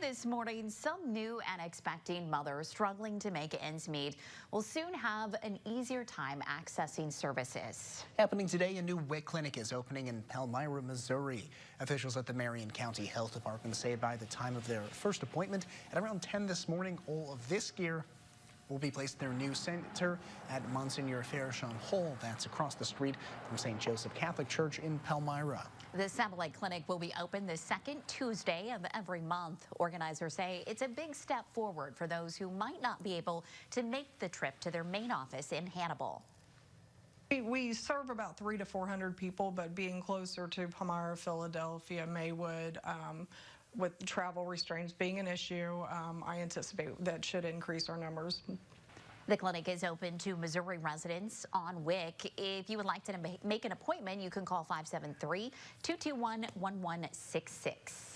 this morning, some new and expecting mothers struggling to make ends meet will soon have an easier time accessing services. Happening today, a new WIC clinic is opening in Palmyra, Missouri. Officials at the Marion County Health Department say by the time of their first appointment at around 10 this morning, all of this gear will be placed in their new center at Monsignor Fershon Hall. That's across the street from St. Joseph Catholic Church in Palmyra. The satellite clinic will be open the second Tuesday of every month. Organizers say it's a big step forward for those who might not be able to make the trip to their main office in Hannibal. We serve about 300 to 400 people, but being closer to Palmyra, Philadelphia, Maywood, with travel restraints being an issue, I anticipate that should increase our numbers. The clinic is open to Missouri residents on WIC. If you would like to make an appointment, you can call 573-221-1166.